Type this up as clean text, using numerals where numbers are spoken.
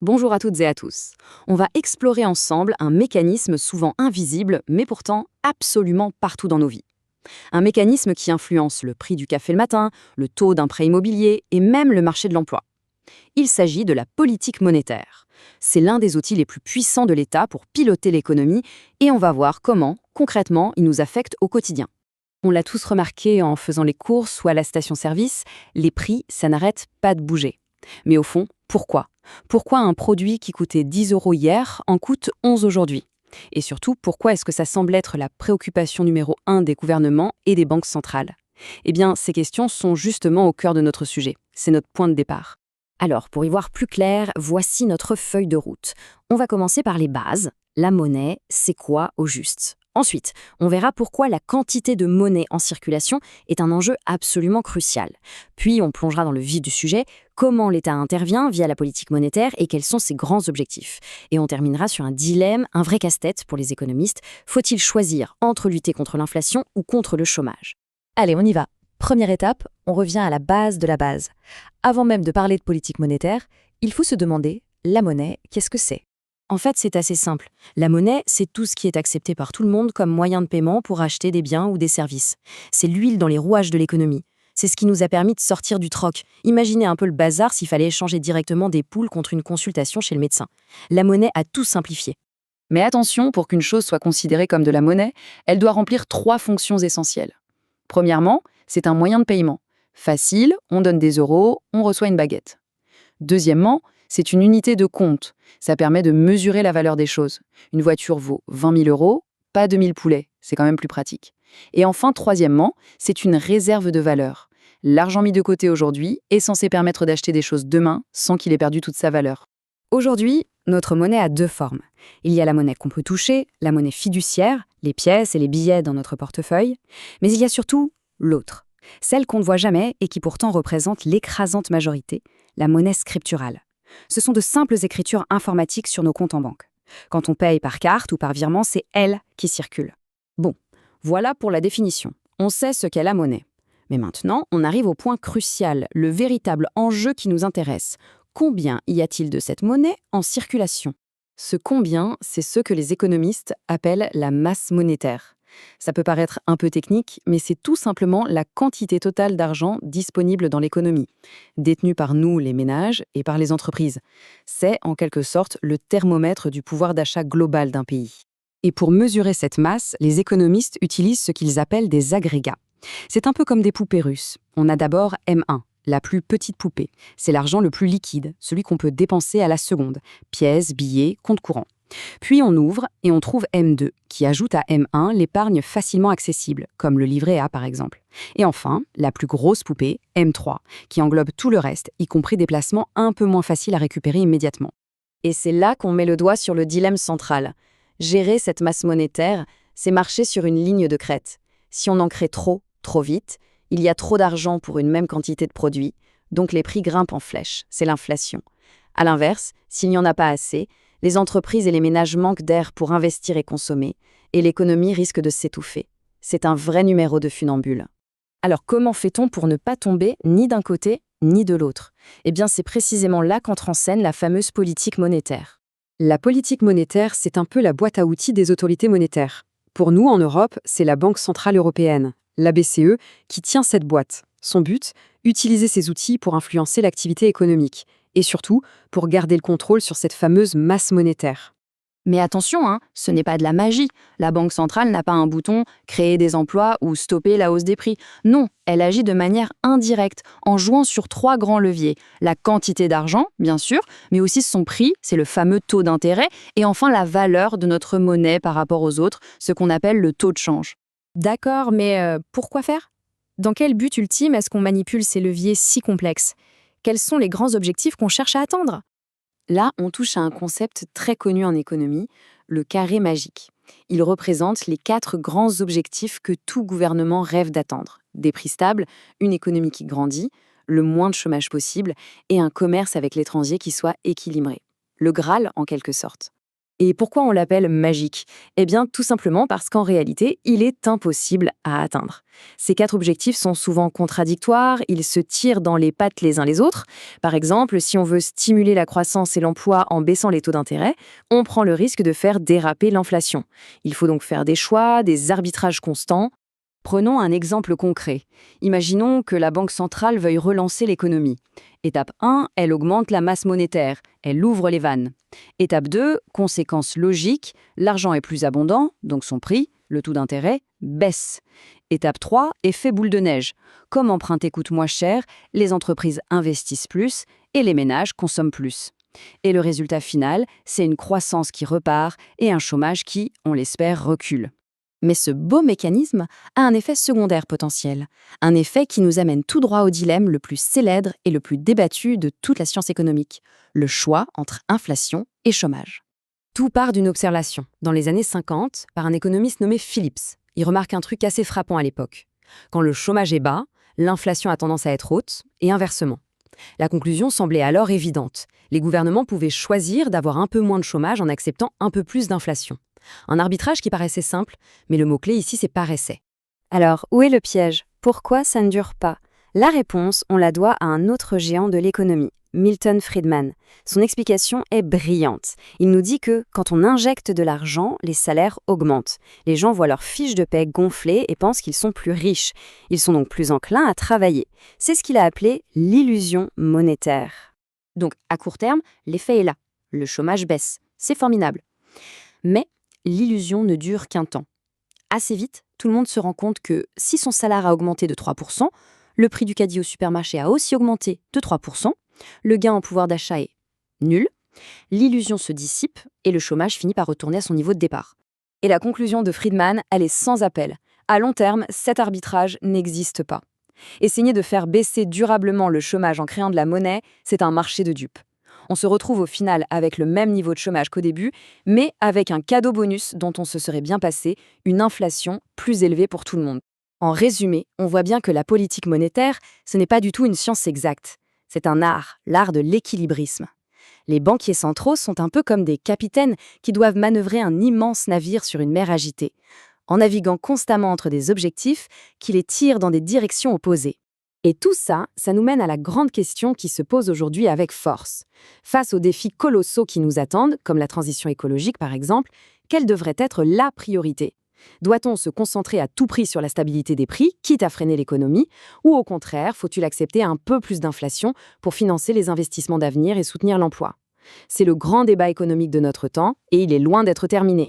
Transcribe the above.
Bonjour à toutes et à tous. On va explorer ensemble un mécanisme souvent invisible, mais pourtant absolument partout dans nos vies. Un mécanisme qui influence le prix du café le matin, le taux d'un prêt immobilier et même le marché de l'emploi. Il s'agit de la politique monétaire. C'est l'un des outils les plus puissants de l'État pour piloter l'économie et on va voir comment, concrètement, il nous affecte au quotidien. On l'a tous remarqué en faisant les courses ou à la station-service, les prix, ça n'arrête pas de bouger. Mais au fond, pourquoi? Pourquoi un produit qui coûtait 10 euros hier en coûte 11 aujourd'hui? Et surtout, pourquoi est-ce que ça semble être la préoccupation numéro un des gouvernements et des banques centrales? Eh bien, ces questions sont justement au cœur de notre sujet. C'est notre point de départ. Alors, pour y voir plus clair, voici notre feuille de route. On va commencer par les bases. La monnaie, c'est quoi au juste? Ensuite, on verra pourquoi la quantité de monnaie en circulation est un enjeu absolument crucial. Puis, on plongera dans le vif du sujet, comment l'État intervient via la politique monétaire et quels sont ses grands objectifs. Et on terminera sur un dilemme, un vrai casse-tête pour les économistes. Faut-il choisir entre lutter contre l'inflation ou contre le chômage? Allez, on y va. Première étape, on revient à la base de la base. Avant même de parler de politique monétaire, il faut se demander, la monnaie, qu'est-ce que c'est? En fait, c'est assez simple. La monnaie, c'est tout ce qui est accepté par tout le monde comme moyen de paiement pour acheter des biens ou des services. C'est l'huile dans les rouages de l'économie. C'est ce qui nous a permis de sortir du troc. Imaginez un peu le bazar s'il fallait échanger directement des poules contre une consultation chez le médecin. La monnaie a tout simplifié. Mais attention, pour qu'une chose soit considérée comme de la monnaie, elle doit remplir 3 fonctions essentielles. Premièrement, c'est un moyen de paiement. Facile, on donne des euros, on reçoit une baguette. Deuxièmement, c'est une unité de compte. Ça permet de mesurer la valeur des choses. Une voiture vaut 20 000 euros, pas 2 000 poulets. C'est quand même plus pratique. Et enfin, troisièmement, c'est une réserve de valeur. L'argent mis de côté aujourd'hui est censé permettre d'acheter des choses demain sans qu'il ait perdu toute sa valeur. Aujourd'hui, notre monnaie a 2 formes. Il y a la monnaie qu'on peut toucher, la monnaie fiduciaire, les pièces et les billets dans notre portefeuille. Mais il y a surtout l'autre, celle qu'on ne voit jamais et qui pourtant représente l'écrasante majorité, la monnaie scripturale. Ce sont de simples écritures informatiques sur nos comptes en banque. Quand on paye par carte ou par virement, c'est elle qui circule. Bon, voilà pour la définition. On sait ce qu'est la monnaie. Mais maintenant, on arrive au point crucial, le véritable enjeu qui nous intéresse. Combien y a-t-il de cette monnaie en circulation? Ce combien, c'est ce que les économistes appellent la masse monétaire. Ça peut paraître un peu technique, mais c'est tout simplement la quantité totale d'argent disponible dans l'économie, détenue par nous, les ménages, et par les entreprises. C'est, en quelque sorte, le thermomètre du pouvoir d'achat global d'un pays. Et pour mesurer cette masse, les économistes utilisent ce qu'ils appellent des agrégats. C'est un peu comme des poupées russes. On a d'abord M1, la plus petite poupée. C'est l'argent le plus liquide, celui qu'on peut dépenser à la seconde. Pièces, billets, compte courant. Puis on ouvre et on trouve M2, qui ajoute à M1 l'épargne facilement accessible, comme le livret A par exemple. Et enfin, la plus grosse poupée, M3, qui englobe tout le reste, y compris des placements un peu moins faciles à récupérer immédiatement. Et c'est là qu'on met le doigt sur le dilemme central. Gérer cette masse monétaire, c'est marcher sur une ligne de crête. Si on en crée trop, trop vite, il y a trop d'argent pour une même quantité de produits, donc les prix grimpent en flèche, c'est l'inflation. À l'inverse, s'il n'y en a pas assez, les entreprises et les ménages manquent d'air pour investir et consommer, et l'économie risque de s'étouffer. C'est un vrai numéro de funambule. Alors comment fait-on pour ne pas tomber ni d'un côté ni de l'autre? Eh bien c'est précisément là qu'entre en scène la fameuse politique monétaire. La politique monétaire, c'est un peu la boîte à outils des autorités monétaires. Pour nous, en Europe, c'est la Banque centrale européenne, la BCE, qui tient cette boîte. Son but, utiliser ces outils pour influencer l'activité économique. Et surtout, pour garder le contrôle sur cette fameuse masse monétaire. Mais attention, ce n'est pas de la magie. La Banque centrale n'a pas un bouton « créer des emplois » ou « stopper la hausse des prix ». Non, elle agit de manière indirecte, en jouant sur 3 grands leviers. La quantité d'argent, bien sûr, mais aussi son prix, c'est le fameux taux d'intérêt, et enfin la valeur de notre monnaie par rapport aux autres, ce qu'on appelle le taux de change. D'accord, mais pourquoi faire? Dans quel but ultime est-ce qu'on manipule ces leviers si complexes? Quels sont les grands objectifs qu'on cherche à atteindre? Là, on touche à un concept très connu en économie, le carré magique. Il représente les 4 grands objectifs que tout gouvernement rêve d'atteindre. Des prix stables, une économie qui grandit, le moins de chômage possible et un commerce avec l'étranger qui soit équilibré. Le Graal, en quelque sorte. Et pourquoi on l'appelle magique? Eh bien, tout simplement parce qu'en réalité, il est impossible à atteindre. Ces 4 objectifs sont souvent contradictoires, ils se tirent dans les pattes les uns les autres. Par exemple, si on veut stimuler la croissance et l'emploi en baissant les taux d'intérêt, on prend le risque de faire déraper l'inflation. Il faut donc faire des choix, des arbitrages constants. Prenons un exemple concret. Imaginons que la Banque centrale veuille relancer l'économie. Étape 1, elle augmente la masse monétaire, elle ouvre les vannes. Étape 2, conséquence logique, l'argent est plus abondant, donc son prix, le taux d'intérêt, baisse. Étape 3, effet boule de neige. Comme emprunter coûte moins cher, les entreprises investissent plus et les ménages consomment plus. Et le résultat final, c'est une croissance qui repart et un chômage qui, on l'espère, recule. Mais ce beau mécanisme a un effet secondaire potentiel, un effet qui nous amène tout droit au dilemme le plus célèbre et le plus débattu de toute la science économique, le choix entre inflation et chômage. Tout part d'une observation, dans les années 50, par un économiste nommé Phillips. Il remarque un truc assez frappant à l'époque. Quand le chômage est bas, l'inflation a tendance à être haute, et inversement. La conclusion semblait alors évidente. Les gouvernements pouvaient choisir d'avoir un peu moins de chômage en acceptant un peu plus d'inflation. Un arbitrage qui paraissait simple, mais le mot-clé ici, c'est paraissait. Alors, où est le piège? Pourquoi ça ne dure pas? La réponse, on la doit à un autre géant de l'économie, Milton Friedman. Son explication est brillante. Il nous dit que, quand on injecte de l'argent, les salaires augmentent. Les gens voient leurs fiches de paie gonfler et pensent qu'ils sont plus riches. Ils sont donc plus enclins à travailler. C'est ce qu'il a appelé l'illusion monétaire. Donc, à court terme, l'effet est là. Le chômage baisse. C'est formidable. Mais l'illusion ne dure qu'un temps. Assez vite, tout le monde se rend compte que si son salaire a augmenté de 3%, le prix du caddie au supermarché a aussi augmenté de 3%, le gain en pouvoir d'achat est nul, l'illusion se dissipe et le chômage finit par retourner à son niveau de départ. Et la conclusion de Friedman, elle est sans appel. À long terme, cet arbitrage n'existe pas. Essayer de faire baisser durablement le chômage en créant de la monnaie, c'est un marché de dupes. On se retrouve au final avec le même niveau de chômage qu'au début, mais avec un cadeau bonus dont on se serait bien passé, une inflation plus élevée pour tout le monde. En résumé, on voit bien que la politique monétaire, ce n'est pas du tout une science exacte. C'est un art, l'art de l'équilibrisme. Les banquiers centraux sont un peu comme des capitaines qui doivent manœuvrer un immense navire sur une mer agitée, en naviguant constamment entre des objectifs qui les tirent dans des directions opposées. Et tout ça, ça nous mène à la grande question qui se pose aujourd'hui avec force. Face aux défis colossaux qui nous attendent, comme la transition écologique par exemple, quelle devrait être la priorité? Doit-on se concentrer à tout prix sur la stabilité des prix, quitte à freiner l'économie, ou au contraire, faut-il accepter un peu plus d'inflation pour financer les investissements d'avenir et soutenir l'emploi? C'est le grand débat économique de notre temps, et il est loin d'être terminé.